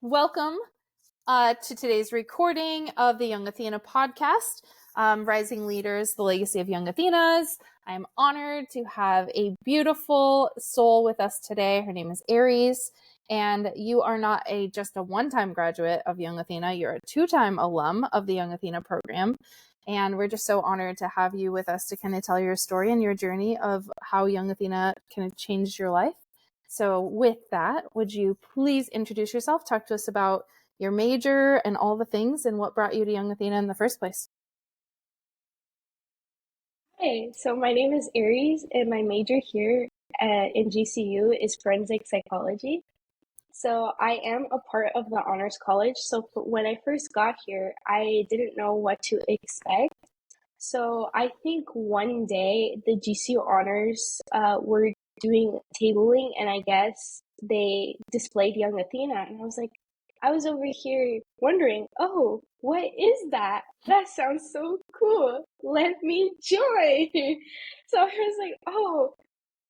welcome to today's recording of the Young Athena podcast, Rising Leaders, the Legacy of Young Athenas. I'm honored to have a beautiful soul with us today. Her name is Aries, and you are not just a one-time graduate of Young Athena. You're a two-time alum of the Young Athena program. And we're just so honored to have you with us to kind of tell your story and your journey of how Young Athena kind of changed your life. So with that, would you please introduce yourself, talk to us about your major and all the things and what brought you to Young Athena in the first place? Hey, so my name is Aries, and my major here in GCU is forensic psychology. So I am a part of the honors college. So when I first got here, I didn't know what to expect. So I think one day the GCU honors were doing tabling, and I guess they displayed Young Athena, and I was over here wondering, oh, what is that? That sounds so cool. Let me join. So I was like, oh.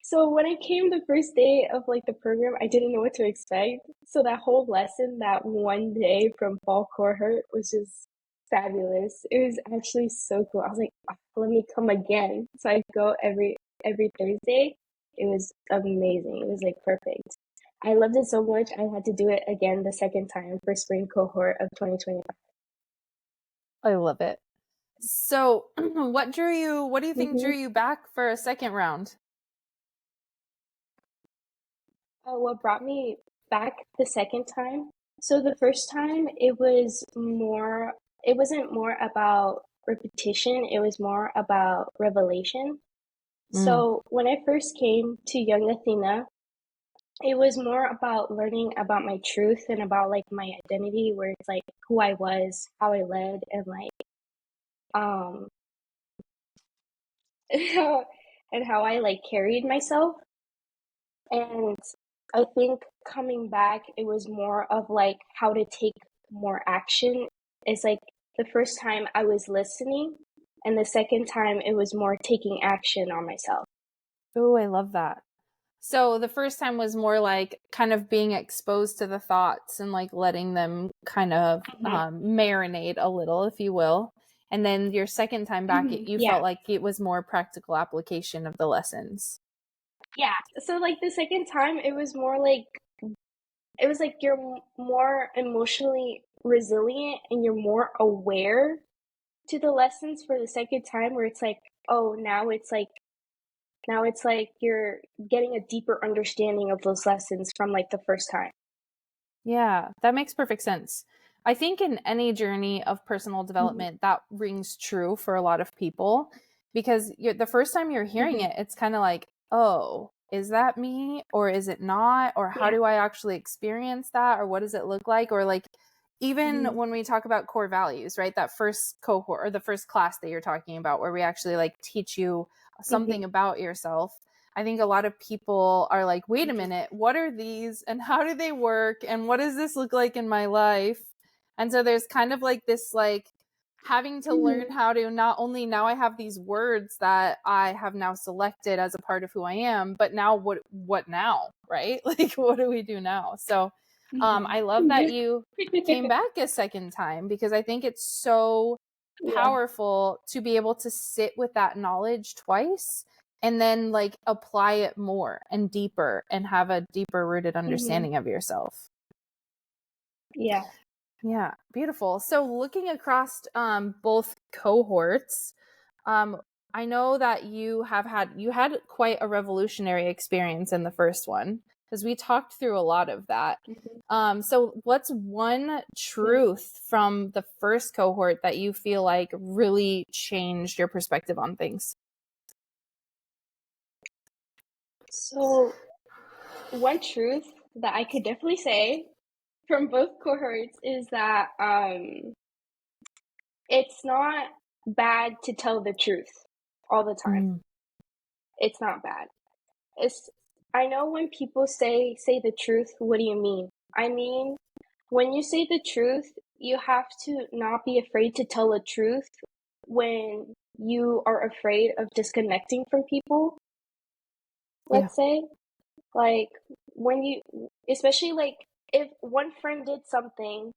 So when I came the first day of the program, I didn't know what to expect. So that whole lesson, that one day from fall cohort was just fabulous. It was actually so cool. I was like, oh, let me come again. So I go every Thursday. It was amazing. It was perfect. I loved it so much, I had to do it again the second time for spring cohort of 2025. I love it. So what do you think drew you back for a second round? What brought me back the second time? So the first time it wasn't more about repetition, it was more about revelation. So when I first came to Young Athena, it was more about learning about my truth and about my identity, where it's who I was, how I led, and um and how I carried myself. And I think coming back, it was more of how to take more action. It's the first time I was listening, and the second time it was more taking action on myself. Oh, I love that. So the first time was more kind of being exposed to the thoughts and letting them kind of marinate a little, if you will. And then your second time back, you Yeah. felt like it was more practical application of the lessons. Yeah. So the second time, it was more you're more emotionally resilient and you're more aware to the lessons for the second time, where it's oh, now it's you're getting a deeper understanding of those lessons from the first time. Yeah, that makes perfect sense. I think in any journey of personal development, that rings true for a lot of people, because the first time you're hearing it, it's kind of like, oh, is that me or is it not? Or how do I actually experience that? Or what does it look like? Or even when we talk about core values, right? That first cohort or the first class that you're talking about, where we actually teach you something about yourself. I think a lot of people are like, wait a minute, what are these and how do they work? And what does this look like in my life? And so there's kind of this having to learn how to not only now I have these words that I have now selected as a part of who I am, but now what now, right? What do we do now? So I love that you came back a second time, because I think it's so powerful to be able to sit with that knowledge twice and then apply it more and deeper and have a deeper rooted understanding of yourself. Yeah. Yeah. Beautiful. So looking across both cohorts, I know that you had quite a revolutionary experience in the first one, because we talked through a lot of that. So what's one truth from the first cohort that you feel really changed your perspective on things? So one truth that I could definitely say from both cohorts is that it's not bad to tell the truth all the time. It's not bad. I know when people say the truth, what do you mean? I mean, when you say the truth, you have to not be afraid to tell the truth when you are afraid of disconnecting from people. Let's say, when you, especially if one friend did something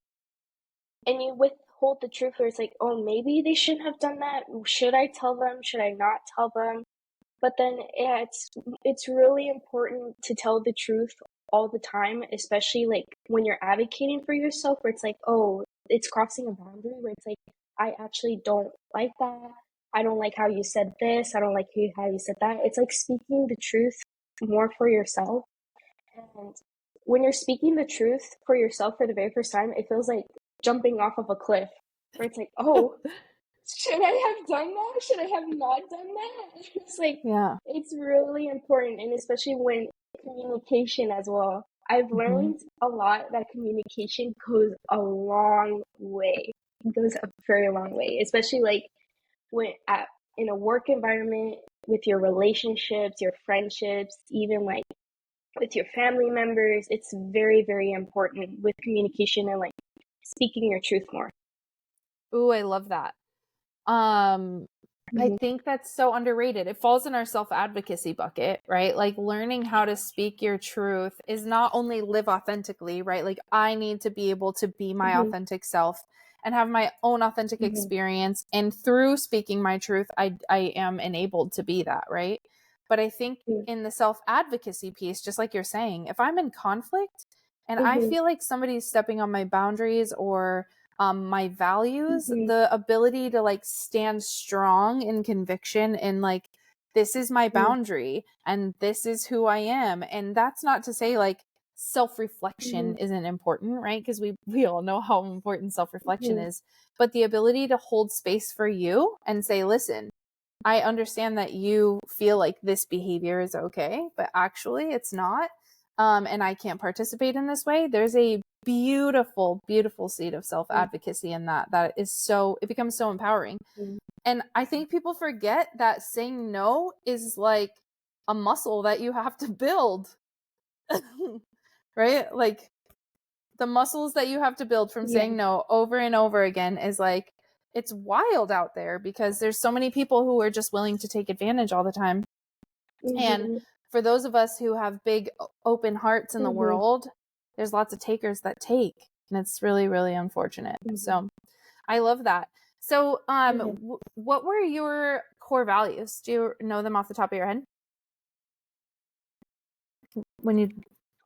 and you withhold the truth, where it's like, oh, maybe they shouldn't have done that. Should I tell them? Should I not tell them? But then, yeah, it's really important to tell the truth all the time, especially like when you're advocating for yourself, where it's like, oh, it's crossing a boundary, where it's like, I actually don't like that. I don't like how you said this. I don't like how you said that. It's like speaking the truth more for yourself. And when you're speaking the truth for yourself for the very first time, it feels like jumping off of a cliff, where it's like, oh, should I have done that? Should I have not done that? It's like, Yeah. it's really important. And especially when communication as well. I've learned a lot that communication goes a long way. It goes a very long way, especially like when in a work environment, with your relationships, your friendships, even like with your family members. It's very, very important with communication and like speaking your truth more. Ooh, I love that. I Mm-hmm. think that's so underrated. It falls in our self-advocacy bucket, right? Like learning how to speak your truth is not only live authentically, right? Like I need to be able to be my Mm-hmm. authentic self and have my own authentic Mm-hmm. experience. And through speaking my truth, I am enabled to be that, right? But I think in the self-advocacy piece, just like you're saying, if I'm in conflict and I Mm-hmm. feel like somebody's stepping on my boundaries or my values, Mm-hmm. the ability to like stand strong in conviction and like, this is my boundary and this is who I am. And that's not to say like self-reflection Mm-hmm. isn't important, right? Because we all know how important self-reflection Mm-hmm. is, but the ability to hold space for you and say, listen, I understand that you feel like this behavior is okay, but actually it's not. And I can't participate in this way. There's a beautiful, beautiful seed of self advocacy in that is so, it becomes so empowering. And I think people forget that saying no is like a muscle that you have to build, right? Like the muscles that you have to build from Yeah. saying no over and over again is like, it's wild out there because there's so many people who are just willing to take advantage all the time. And Mm-hmm. for those of us who have big open hearts in the Mm-hmm. world, there's lots of takers that take, and it's really, really unfortunate. Mm-hmm. So I love that. So Yeah. what were your core values? Do you know them off the top of your head? When you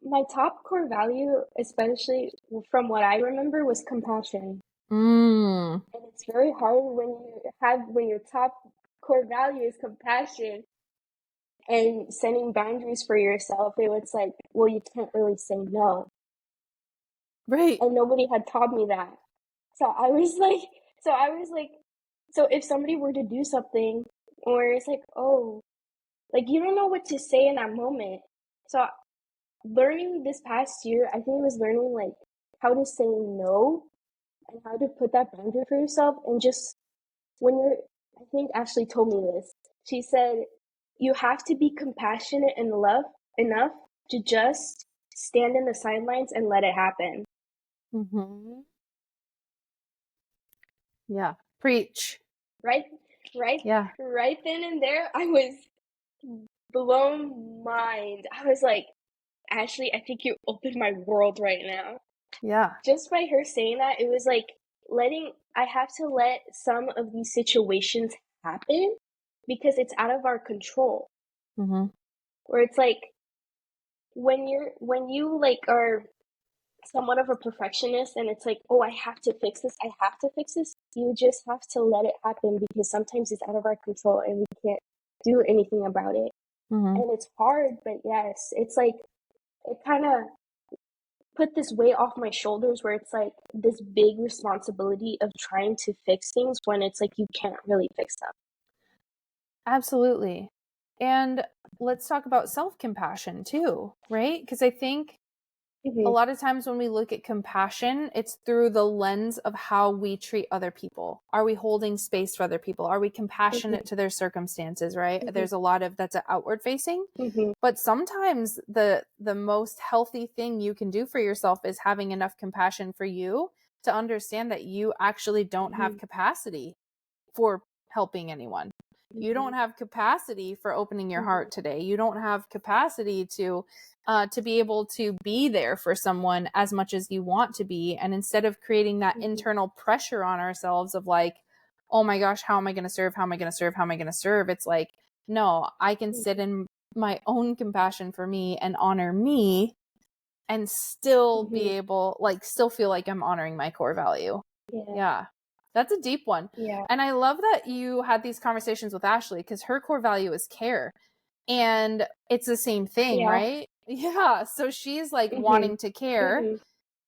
My top core value, especially from what I remember, was compassion. mm, And it's very hard when your top core value is compassion and setting boundaries for yourself. It's like, well, you can't really say no. right. And nobody had taught me that. So I was like, so I was like, so if somebody were to do something, or it's like, oh, like you don't know what to say in that moment. So learning this past year, I think it was learning like how to say no and how to put that boundary for yourself. And just when you're, I think Ashley told me this. She said, you have to be compassionate and love enough to just stand in the sidelines and let it happen. Mm-hmm. Yeah. Preach. Right, right, Yeah. right then and there, I was blown mind. I was like, Ashley, I think you opened my world right now. Yeah. Just by her saying that, it was like I have to let some of these situations happen because it's out of our control. Mm-hmm. Where it's like, when you like are somewhat of a perfectionist and it's like, oh, I have to fix this, you just have to let it happen because sometimes it's out of our control and we can't do anything about it. Mm-hmm. And it's hard, but yes, it's like it kind of put this weight off my shoulders where it's like this big responsibility of trying to fix things when it's like you can't really fix them. Absolutely. And let's talk about self-compassion too, right? Because I think a Mm-hmm. lot of times when we look at compassion, it's through the lens of how we treat other people. Are we holding space for other people? Are we compassionate to their circumstances, right? Mm-hmm. There's a lot of that's outward facing. Mm-hmm. But sometimes the most healthy thing you can do for yourself is having enough compassion for you to understand that you actually don't have Mm-hmm. capacity for helping anyone. You don't have capacity for opening your heart today. You don't have capacity to be able to be there for someone as much as you want to be. And instead of creating that internal pressure on ourselves of like, oh my gosh, how am I going to serve? How am I going to serve? How am I going to serve? It's like, no, I can sit in my own compassion for me and honor me and still be able, like, still feel like I'm honoring my core value. Yeah. That's a deep one. Yeah. And I love that you had these conversations with Ashley because her core value is care. And it's the same thing, right? Yeah. So she's like wanting to care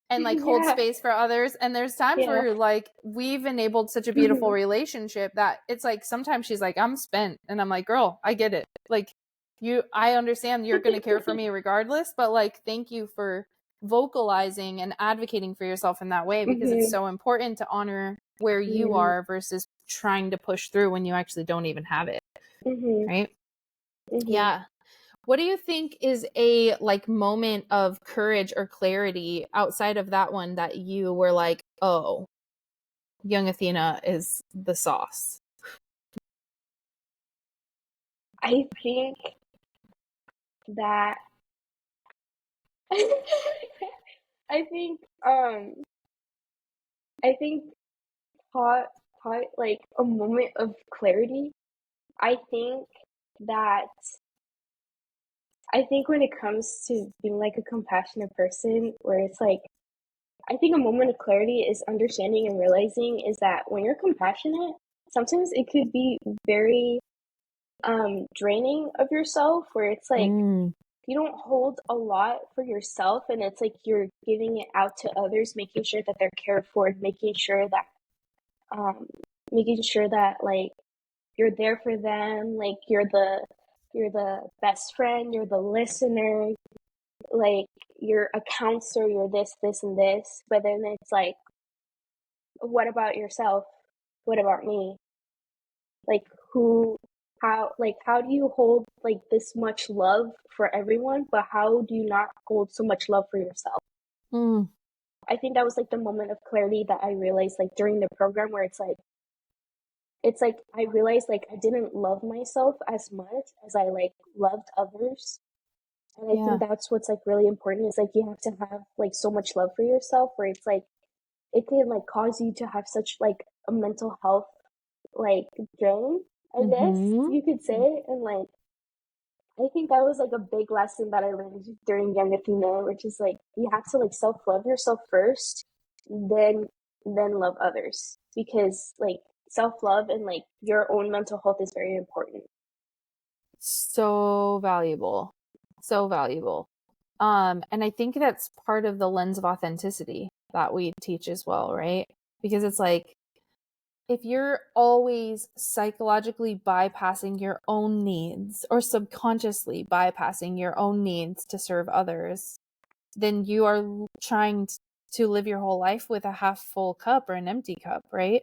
and like hold space for others. And there's times where like we've enabled such a beautiful relationship that it's like sometimes she's like, I'm spent. And I'm like, girl, I get it. Like I understand you're going to care for me regardless, but like, thank you for vocalizing and advocating for yourself in that way because it's so important to honor where you are versus trying to push through when you actually don't even have it. Right? Yeah. What do you think is a like moment of courage or clarity outside of that one that you were like, oh, young Athena is the sauce? I think that I think I think taught like a moment of clarity. I think that when it comes to being like a compassionate person, where it's like, I think a moment of clarity is understanding and realizing is that when you're compassionate, sometimes it could be very draining of yourself, where it's like you don't hold a lot for yourself, and it's like you're giving it out to others, making sure that they're cared for, making sure that like you're there for them, like you're the best friend, you're the listener, like you're a counselor, you're this, and this. But then it's like, what about yourself? What about me? Like how do you hold like this much love for everyone, but how do you not hold so much love for yourself? I think that was like the moment of clarity that I realized like during the program, where it's like I realized like I didn't love myself as much as I like loved others. And I think that's what's like really important, is like you have to have like so much love for yourself, where it's like it can like cause you to have such like a mental health like drain, I guess you could say. And like I think that was like a big lesson that I learned during Young Athena, which is like you have to like self-love yourself first, then love others, because like self-love and like your own mental health is very important. So valuable. So valuable. And I think that's part of the lens of authenticity that we teach as well, right? Because it's like, if you're always psychologically bypassing your own needs or subconsciously bypassing your own needs to serve others, then you are trying to live your whole life with a half full cup or an empty cup, right?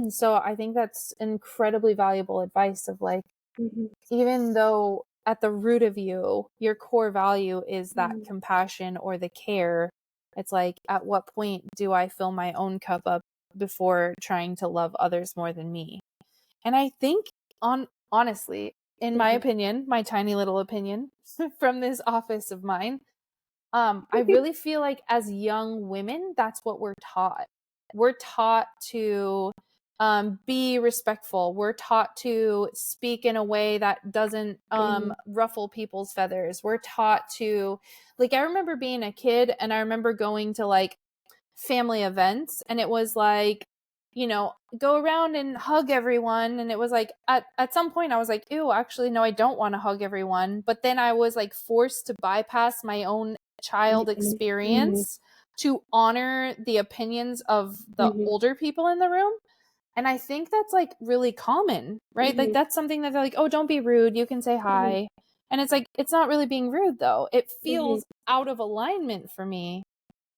So I think that's incredibly valuable advice of like, even though at the root of you, your core value is that compassion or the care, it's like, at what point do I fill my own cup up before trying to love others more than me? And I think honestly, in my opinion, my tiny little opinion from this office of mine, I really feel like as young women, that's what we're taught. We're taught to be respectful. We're taught to speak in a way that doesn't ruffle people's feathers. We're taught to, like, I remember being a kid and I remember going to like family events, and it was like, you know, go around and hug everyone. And it was like, at some point I was like, ew, actually, no, I don't want to hug everyone. But then I was like forced to bypass my own child experience to honor the opinions of the older people in the room. And I think that's like really common, right? Like that's something that they're like, oh, don't be rude, you can say hi. And it's like, it's not really being rude though. It feels out of alignment for me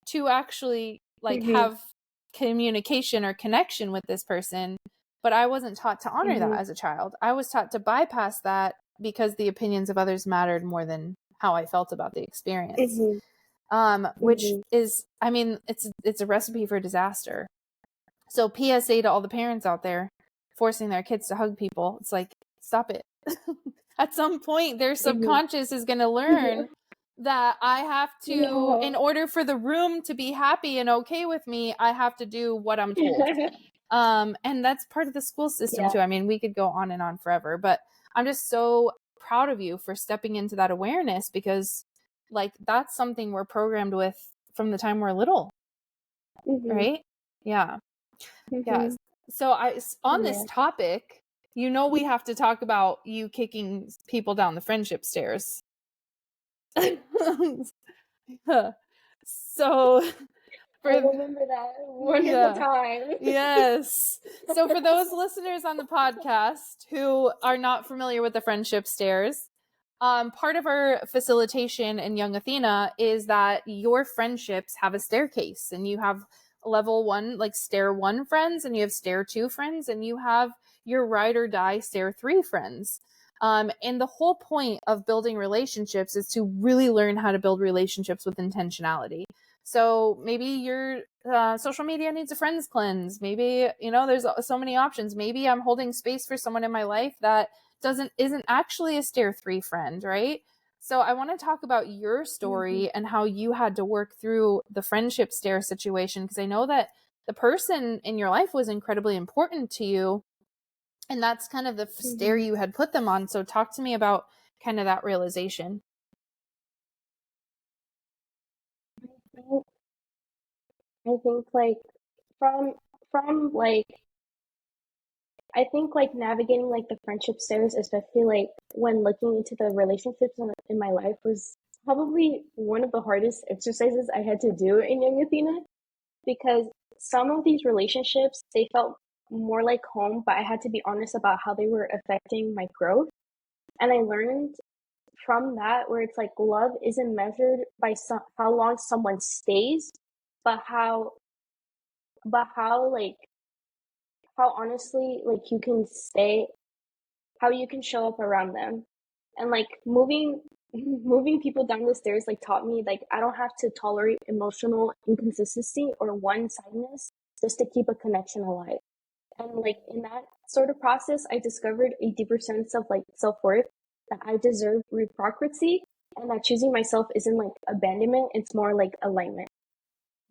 to actually like have communication or connection with this person. But I wasn't taught to honor that as a child. I was taught to bypass that because the opinions of others mattered more than how I felt about the experience. Which is, I mean, it's a recipe for disaster. So PSA to all the parents out there, forcing their kids to hug people. It's like, stop it. At some point, their subconscious is going to learn that I have to, in order for the room to be happy and okay with me, I have to do what I'm told. And that's part of the school system too. I mean, we could go on and on forever, but I'm just so proud of you for stepping into that awareness, because like that's something we're programmed with from the time we're little. Right? Yeah. Yes. So on this topic, we have to talk about you kicking people down the friendship stairs. So I remember that wonderful time. Yes. So for those listeners on the podcast who are not familiar with the friendship stairs, part of our facilitation in Young Athena is that your friendships have a staircase, and you have level 1, like stair 1 friends, and you have stair 2 friends, and you have your ride or die stair 3 friends. And the whole point of building relationships is to really learn how to build relationships with intentionality. So maybe your social media needs a friends cleanse. Maybe, there's so many options. Maybe I'm holding space for someone in my life that isn't actually a stair 3 friend, right? So I want to talk about your story and how you had to work through the friendship stair situation, because I know that the person in your life was incredibly important to you, and that's kind of the stair you had put them on. So talk to me about kind of that realization. I think like from like I think like navigating like the friendship stairs, especially like when looking into the relationships in my life, was probably one of the hardest exercises I had to do in Young Athena, because some of these relationships, they felt more like home, but I had to be honest about how they were affecting my growth. And I learned from that, where it's like love isn't measured by how long someone stays, but how like how honestly like you can stay, how you can show up around them. And like moving people down the stairs like taught me like I don't have to tolerate emotional inconsistency or one-sidedness just to keep a connection alive. And like in that sort of process, I discovered a deeper sense of like self-worth, that I deserve reciprocity, and that choosing myself isn't like abandonment, it's more like alignment.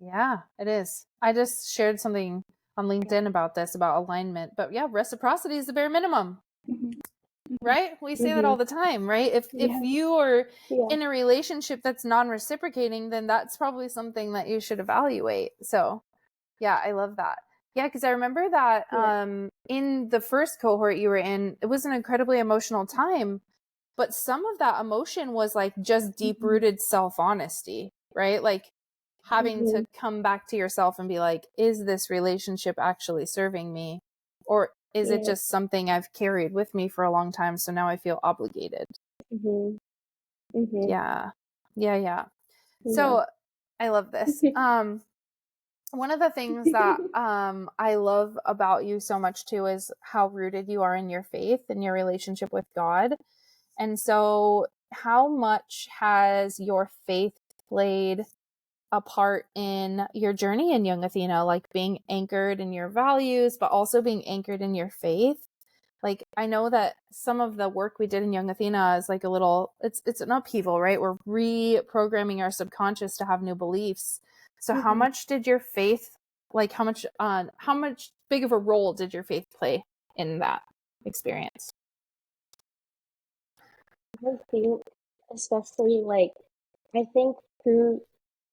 Yeah, it is. I just shared something on LinkedIn about this, about alignment. But yeah, reciprocity is the bare minimum. Right? We say that all the time, right? If you are in a relationship that's non-reciprocating, then that's probably something that you should evaluate. So yeah, I love that. Yeah, because I remember that in the first cohort you were in, it was an incredibly emotional time, but some of that emotion was like just deep-rooted self-honesty, right? Like having to come back to yourself and be like, is this relationship actually serving me? Or is it just something I've carried with me for a long time, so now I feel obligated? Yeah. So I love this. One of the things that I love about you so much too is how rooted you are in your faith and your relationship with God. And so how much has your faith played a part in your journey in Young Athena, like being anchored in your values, but also being anchored in your faith? Like, I know that some of the work we did in Young Athena is like it's an upheaval, right? We're reprogramming our subconscious to have new beliefs. So how much did your faith, like how much big of a role did your faith play in that experience? I think especially like I think through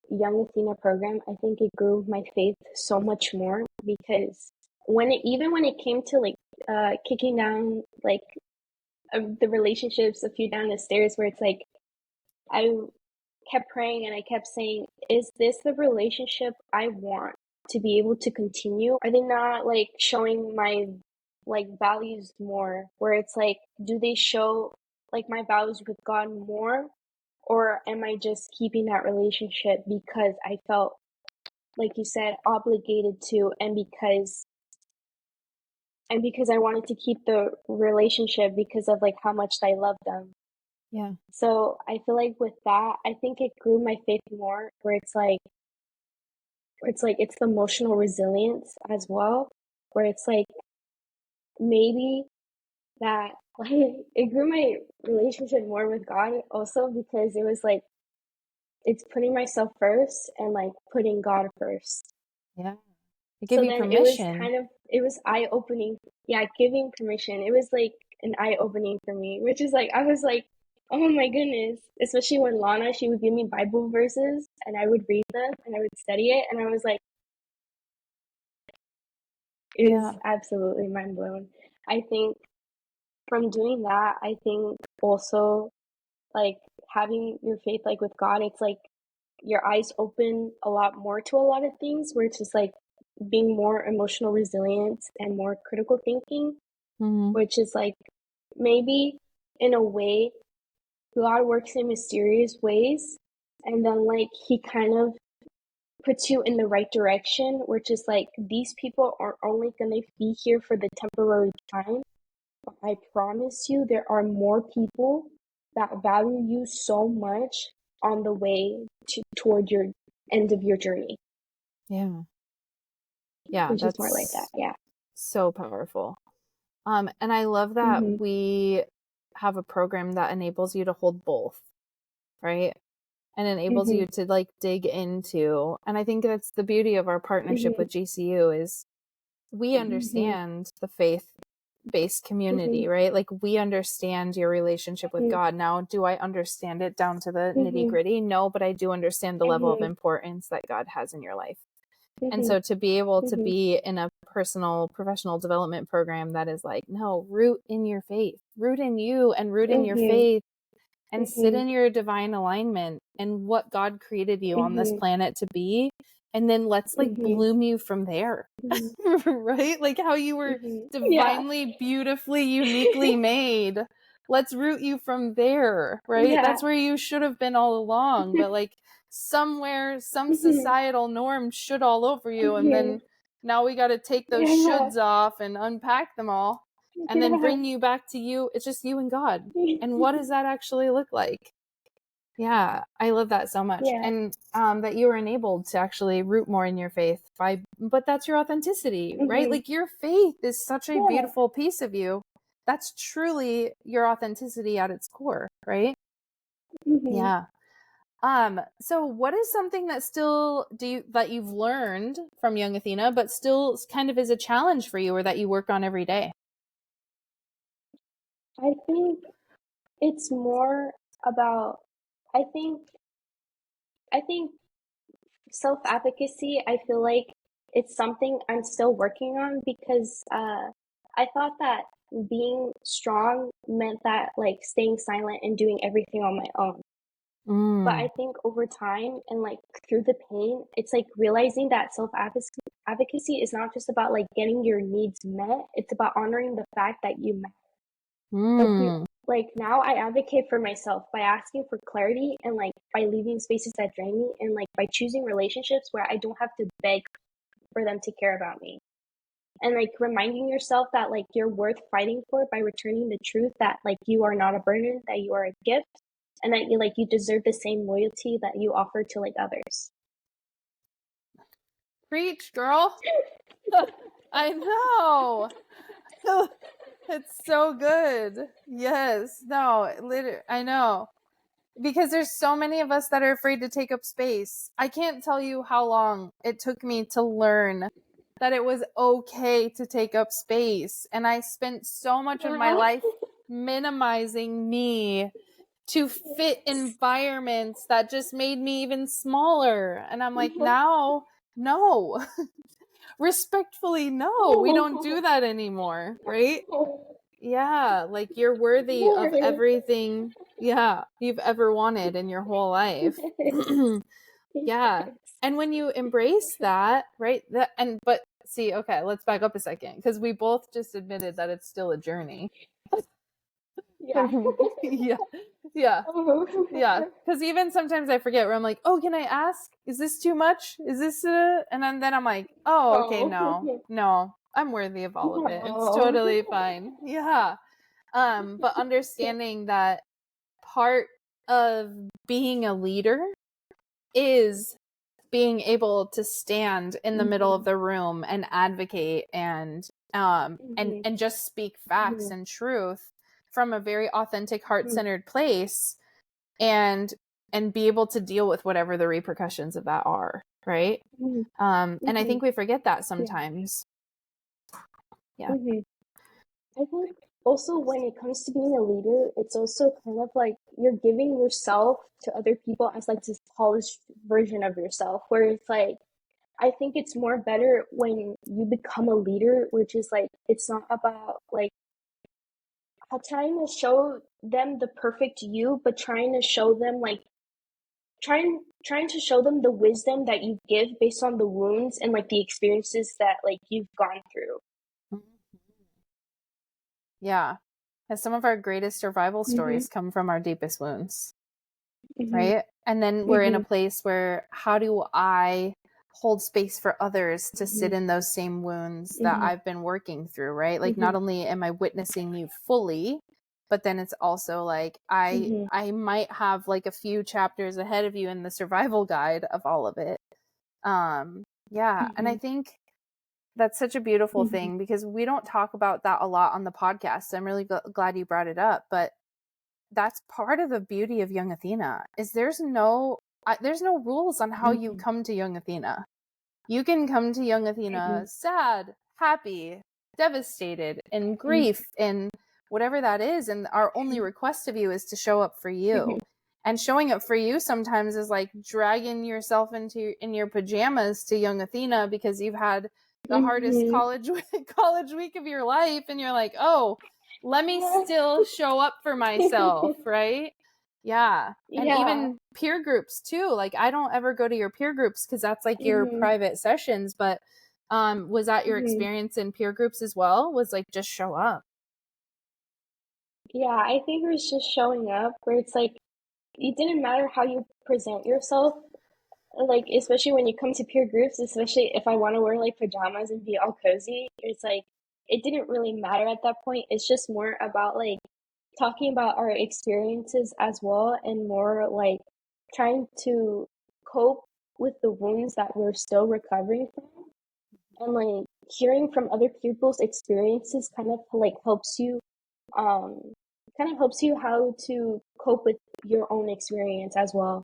Young Athena program, I think it grew my faith so much more, because even when it came to like kicking down like the relationships a few down the stairs, where it's like I kept praying and I kept saying, is this the relationship I want to be able to continue? Are they not like showing my like values more, where it's like, do they show like my values with God more, or am I just keeping that relationship because I felt, like you said, obligated to, and because I wanted to keep the relationship because of like how much I love them. Yeah. So I feel like with that, I think it grew my faith more, where it's like it's the emotional resilience as well, where it's like maybe that like it grew my relationship more with God also because it was like it's putting myself first and like putting God first. Yeah. It gave So you then it was permission. kind of it was eye opening. Yeah, giving permission. It was like an eye opening for me, which is like I was like, oh my goodness. Especially when Lana, she would give me Bible verses and I would read them and I would study it and I was like, it Yeah. was absolutely mind blown. I think from doing that, I think also like having your faith like with God, it's like your eyes open a lot more to a lot of things where it's just like being more emotional resilient and more critical thinking, Mm-hmm. which is like maybe in a way God works in mysterious ways and then like he kind of puts you in the right direction, which is like these people are only gonna be here for the temporary time. But I promise you there are more people that value you so much on the way toward your end of your journey. Yeah. Yeah, Which is more like that. that's Yeah. so powerful. And I love that Mhm. we have a program that enables you to hold both, right? And enables you Mhm. to like dig into. And I think that's the beauty of our partnership Mhm. with GCU is we Mhm. understand the faith-based community, Mhm. right? Like we understand your relationship with Mhm. God. Now, do I understand it down to the Mhm. nitty-gritty? No, but I do understand the level of Mhm. importance that God has in your life. And Mhm. so to be able to Mhm. be in a personal professional development program that is like, no, root in your faith, root in you and root in your Mhm. faith and sit Mhm. in your divine alignment and what God created you on this Mhm. planet to be. And then let's like Mhm. bloom you from there, Mhm. right? Like how you were Mhm. Yeah. divinely, beautifully, uniquely made. Let's root you from there, right? Yeah. That's where you should have been all along. But like somewhere, some Mhm. societal norms should all over you. And Mhm. then now we got to take those Yeah. shoulds off and unpack them all and then Yeah. bring you back to you. It's just you and God. And what does that actually look like? Yeah, I love that so much. Yeah. And that you were enabled to actually root more in your faith but that's your authenticity, right? Mhm. Like your faith is such a Yeah. beautiful piece of you. That's truly your authenticity at its core, right? Mhm. Yeah. So what is something that that you've learned from Young Athena, but still kind of is a challenge for you or that you work on every day? I think it's more about I think I think self-advocacy, I feel like it's something I'm still working on because I thought that being strong meant that like staying silent and doing everything on my own. But Mm. I think over time and like through the pain, it's like realizing that self-advocacy is not just about like getting your needs met, it's about honoring the fact that you matter. Like you Mm. like now I advocate for myself by asking for clarity and like by leaving spaces that drain me and like by choosing relationships where I don't have to beg for them to care about me. And like reminding yourself that like you're worth fighting for by returning the truth that like you are not a burden, that you are a gift, and that you deserve the same loyalty that you offer to like others. Preach, girl. I know. It's so good. Yes. No, literally, I know. Because there's so many of us that are afraid to take up space. I can't tell you how long it took me to learn that it was okay to take up space. And I spent so much of my Yeah. life minimizing me to fit environments that just made me even smaller. And I'm like, now, no, respectfully, no, we don't do that anymore, right? Yeah, like you're worthy of everything, yeah, you've ever wanted in your whole life. Yeah. And when you embrace that, right? But see, okay, let's back up a second because we both just admitted that it's still a journey. Yeah. Yeah. Yeah. Yeah, because even sometimes I forget where I'm like, oh, can I ask? Is this too much? Is this and then I'm like, oh, okay, no, Oh. no, I'm worthy of all of it. It's Oh. totally fine. Yeah. But understanding that part of being a leader is being able to stand in the middle of Mhm. the room and advocate and and just speak facts and truth from a very authentic, heart-centered place, and be able to deal with whatever the repercussions of that are, right? And I think we forget that sometimes. Yeah. I think also when it comes to being a leader, it's also kind of like you're giving yourself to other people as like this polished version of yourself, where it's like, I think it's more better when you become a leader, which is like, it's not about like trying to show them the perfect you, but trying to show them like, trying to show them the wisdom that you give based on the wounds and like the experiences that like you've gone through. Yeah. And some of our greatest survival stories come from our deepest wounds, right? And then we're in a place where, how do I hold space for others to sit in those same wounds that I've been working through, right? Like, not only am I witnessing you fully, but then it's also like, I might have like a few chapters ahead of you in the survival guide of all of it. Yeah. And I think that's such a beautiful thing, because we don't talk about that a lot on the podcast. So I'm really glad you brought it up. But that's part of the beauty of Young Athena, is there's no rules on how you come to Young Athena. You can come to Young Athena sad, happy, devastated, in grief, and whatever that is. And our only request of you is to show up for you. And showing up for you sometimes is like dragging yourself in your pajamas to Young Athena because you've had the hardest college week of your life, and you're like, oh, let me still show up for myself, right? Yeah. And even peer groups too. Like, I don't ever go to your peer groups because that's like your private sessions, but was that your experience in peer groups as well? Was like, just show up? Yeah, I think it was just showing up, where it's like, it didn't matter how you present yourself, like especially when you come to peer groups, especially if I want to wear like pajamas and be all cozy, it's like it didn't really matter at that point. It's just more about like talking about our experiences as well, and more like trying to cope with the wounds that we're still recovering from, and like hearing from other people's experiences um kind of helps you how to cope with your own experience as well.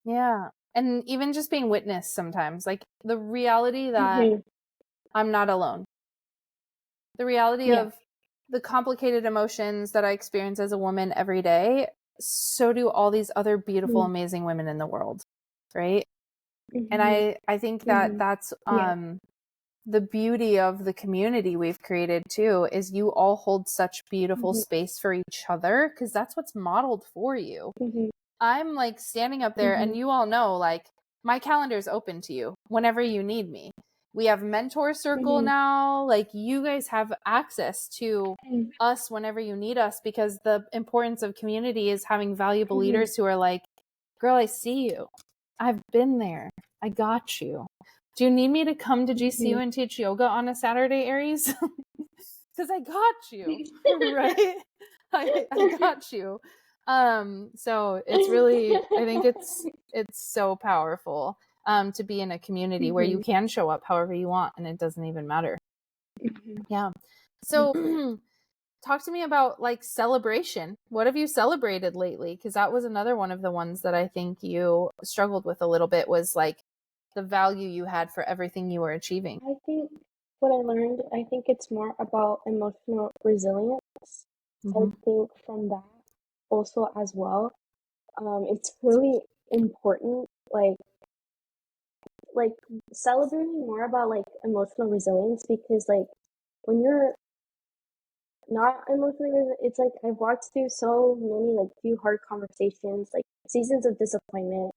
Yeah. And even just being witnessed sometimes, like the reality that I'm not alone. The reality of the complicated emotions that I experience as a woman every day, so do all these other beautiful, amazing women in the world, right? And I think that that's the beauty of the community we've created too, is you all hold such beautiful space for each other, because that's what's modeled for you. I'm like standing up there and you all know, like, my calendar is open to you whenever you need me. We have mentor circle now. Like, you guys have access to us whenever you need us, because the importance of community is having valuable leaders who are like, girl, I see you. I've been there. I got you. Do you need me to come to GCU and teach yoga on a Saturday, Aries? Because I got you, right? I got you. So it's really, I think it's so powerful to be in a community where you can show up however you want, and it doesn't even matter. Yeah. So talk to me about like celebration. What have you celebrated lately? Because that was another one of the ones that I think you struggled with a little bit, was like the value you had for everything you were achieving. I think what I learned, I think it's more about emotional resilience. I think from that also as well, it's really important, like celebrating more about like emotional resilience, because like when you're not emotionally resilient, it's like I've walked through so many like few hard conversations, like seasons of disappointment,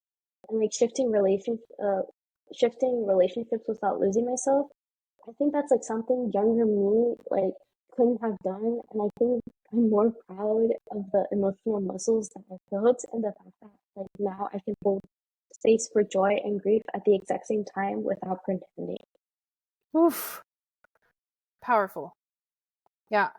and like shifting relationships without losing myself. I think that's like something younger me like couldn't have done, and I think I'm more proud of the emotional muscles that I've built, and the fact that like now I can hold space for joy and grief at the exact same time without pretending. Oof. Powerful. Yeah.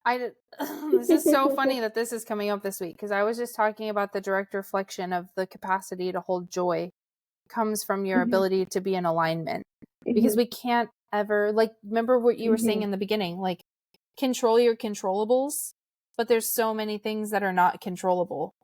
This is so funny that this is coming up this week, because I was just talking about the direct reflection of the capacity to hold joy comes from your ability to be in alignment, because we can't ever, like, remember what you were saying Mm-hmm. in the beginning, like, control your controllables, but there's so many things that are not controllable.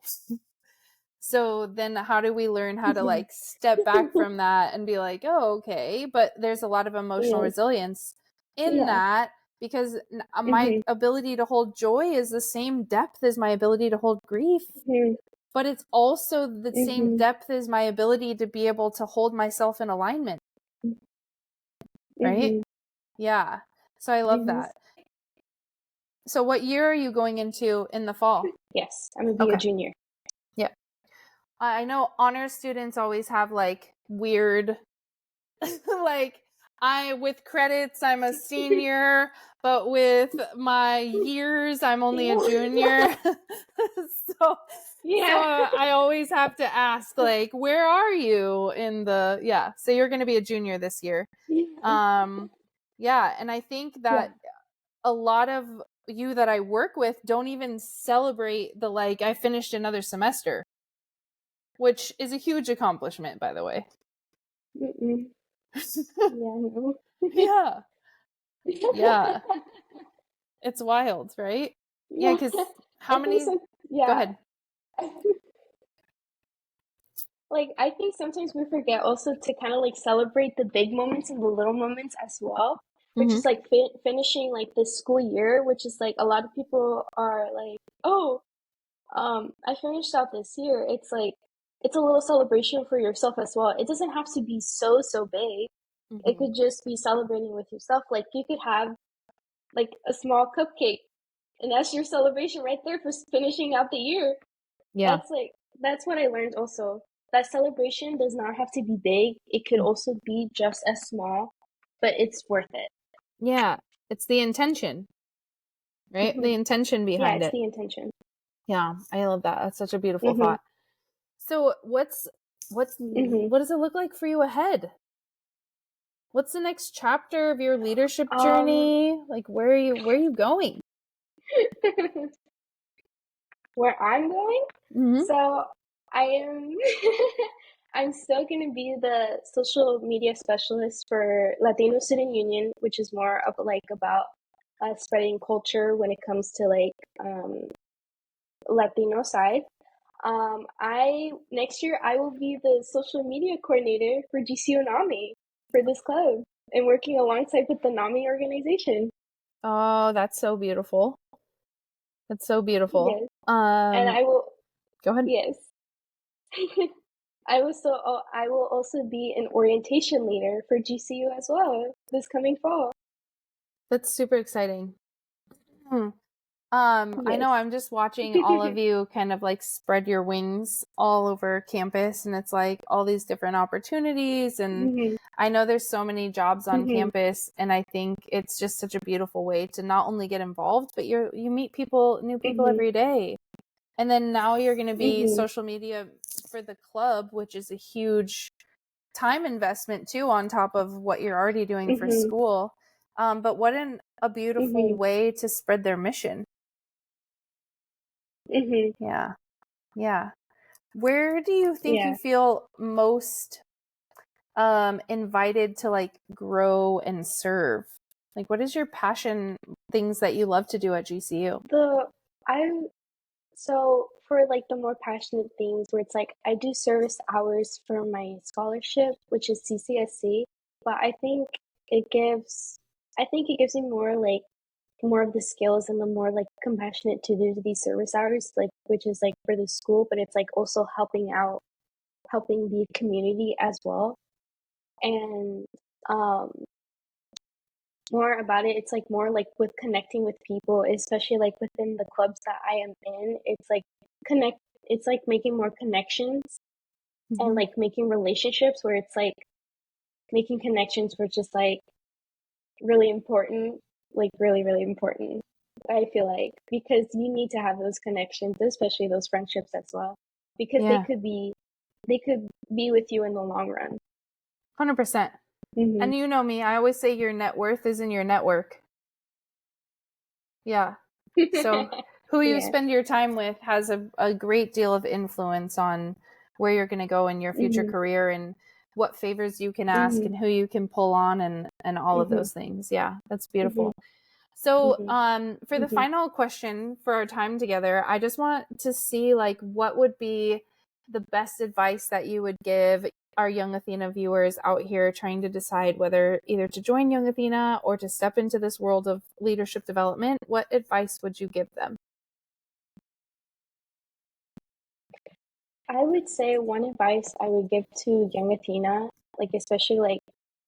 So then how do we learn how to like step back from that and be like, oh, okay. But there's a lot of emotional Yes. resilience in Yeah. that, because my Mm-hmm. ability to hold joy is the same depth as my ability to hold grief. Mm-hmm. But it's also the same Mm-hmm. depth as my ability to be able to hold myself in alignment, right? Mm-hmm. Yeah. So I love Mm-hmm. that. So what year are you going into in the fall? Yes, I'm gonna be a Okay. junior. Yeah. I know honor students always have like weird like, I with credits I'm a senior, but with my years I'm only a junior. so Yeah. I always have to ask, like, where are you in the, yeah, so you're going to be a junior this year. Yeah. Yeah, and I think Yeah. that a lot of you that I work with don't even celebrate the, like, I finished another semester, which is a huge accomplishment, by the way. Mm-mm. Yeah, no. Yeah. Yeah. It's wild, right? Yeah, Yeah. because I how think many? so. Go Yeah. ahead. Like, I think sometimes we forget also to kind of like celebrate the big moments and the little moments as well, which Mm-hmm. is like finishing like this school year, which is like a lot of people are like, oh, I finished out this year. It's like, it's a little celebration for yourself as well. It doesn't have to be so big. It Mm-hmm. could just be celebrating with yourself. Like, you could have like a small cupcake, and that's your celebration right there for finishing out the year. Yeah. That's like, that's what I learned also. That celebration does not have to be big. It could also be just as small, but it's worth it. Yeah. It's the intention, right? Hmm. The intention Yeah, behind it's it. the intention. Yeah, I love that. That's such a beautiful Hmm. thought. So, Hmm. what does it look like for you ahead? What's the next chapter of your leadership Um, journey? Like, where are you going? where I'm going, Mm-hmm. so I am. I'm still gonna be the social media specialist for Latino Student Union, which is more of like about spreading culture when it comes to like Latino side. I next year I will be the social media coordinator for GCU NAMI for this club and working alongside with the NAMI organization. Oh, that's so beautiful. That's so beautiful. Yes, and I will. Go ahead. Yes, I will also be an orientation leader for GCU as well this coming fall. That's super exciting. Hmm. I know Yes. I'm just watching all of you kind of like spread your wings all over campus, and it's like all these different opportunities. And Hmm. I know there's so many jobs on Hmm. campus, and I think it's just such a beautiful way to not only get involved, but you meet people, new people Hmm. every day. And then now you're going to be Hmm. social media for the club, which is a huge time investment too, on top of what you're already doing for Hmm. school. But what a beautiful Hmm. way to spread their mission. Hmm. Yeah. Yeah. Where do you think you Yeah. feel most invited to like grow and serve? Like, what is your passion, things that you love to do at GCU? The I So for like the more passionate things where it's like I do service hours for my scholarship, which is CCSC, but I think it gives me more like more of the skills and the more like compassionate to do these service hours, like which is like for the school, but it's like also helping out, helping the community as well. And um more about it, it's like more like with connecting with people, especially like within the clubs that I am in. It's like making more connections and Mm-hmm. like making relationships where it's like making connections were just like really important, like really important. I feel like because you need to have those connections, especially those friendships as well, because Yeah, they could be with you in the long run. 100%. Hmm. And you know me, I always say your net worth is in your network. Yeah. So who you Yeah. spend your time with has a great deal of influence on where you're going to go in your future Hmm. career. And what favors you can ask and who you can pull on and all of those things. Yeah, that's beautiful. So for the final question for our time together, I just want to see like what would be the best advice that you would give our Young Athena viewers out here trying to decide whether either to join Young Athena or to step into this world of leadership development. What advice would you give them? I would say one advice I would give to Young Athena, like especially like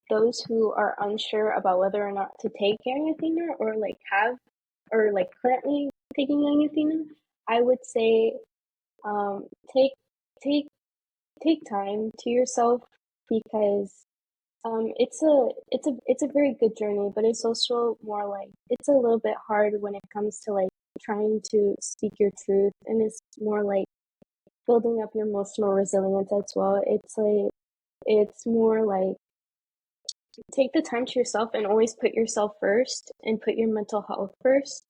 those who are unsure about whether or not to take Young Athena or like have or like currently taking Young Athena, I would say take take take time to yourself because it's a very good journey, but it's also more like it's a little bit hard when it comes to like trying to speak your truth, and it's more like building up your emotional resilience as well. It's more like take the time to yourself and always put yourself first and put your mental health first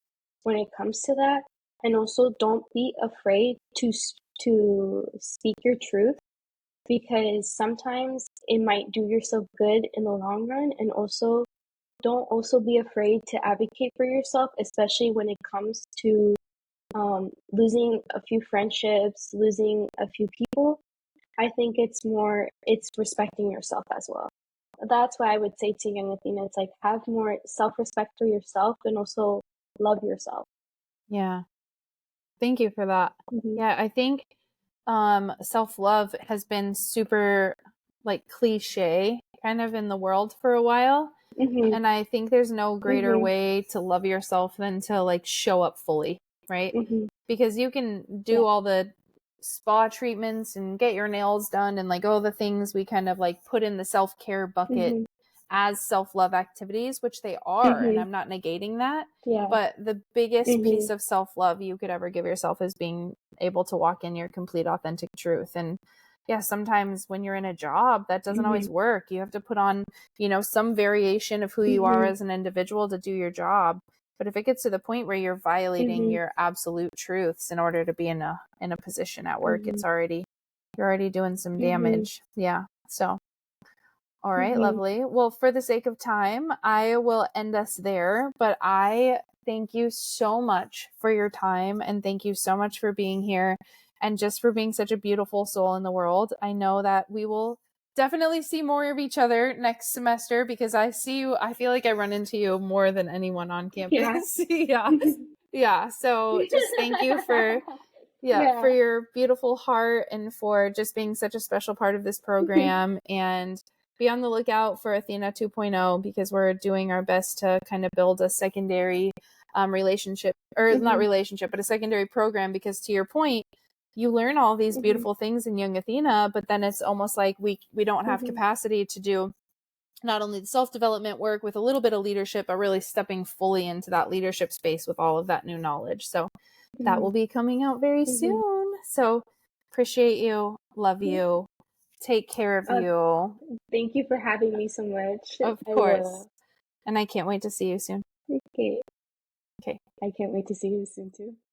when it comes to that. And also don't be afraid to speak your truth because sometimes it might do yourself good in the long run. And also don't also be afraid to advocate for yourself, especially when it comes to losing a few friendships, losing a few people. I think it's respecting yourself as well. That's why I would say to Young Athena, it's like have more self-respect for yourself and also love yourself. Yeah. Thank you for that. Yeah, I think self-love has been super like cliche kind of in the world for a while. And I think there's no greater way to love yourself than to like show up fully, right? Because you can do all the spa treatments and get your nails done and like all the things we kind of like put in the self-care bucket as self-love activities, which they are, and I'm not negating that. But the biggest piece of self-love you could ever give yourself is being able to walk in your complete authentic truth. And yeah, sometimes when you're in a job, that doesn't always work. You have to put on, some variation of who you are as an individual to do your job. But if it gets to the point where you're violating your absolute truths in order to be in a position at work, you're already doing some damage. Yeah. So, all right, lovely. Well, for the sake of time, I will end us there, but I thank you so much for your time and thank you so much for being here and just for being such a beautiful soul in the world. I know that we will definitely see more of each other next semester because I feel like I run into you more than anyone on campus. Yeah. So just thank you for for your beautiful heart and for just being such a special part of this program. And be on the lookout for Athena 2.0 because we're doing our best to kind of build a secondary relationship, or not relationship, but a secondary program, because to your point, you learn all these beautiful things in Young Athena, but then it's almost like we don't have capacity to do not only the self-development work with a little bit of leadership, but really stepping fully into that leadership space with all of that new knowledge. So that will be coming out very soon. So appreciate you. Love you. Take care of you. Thank you for having me so much. Of course. And I can't wait to see you soon. Okay. Okay. I can't wait to see you soon too.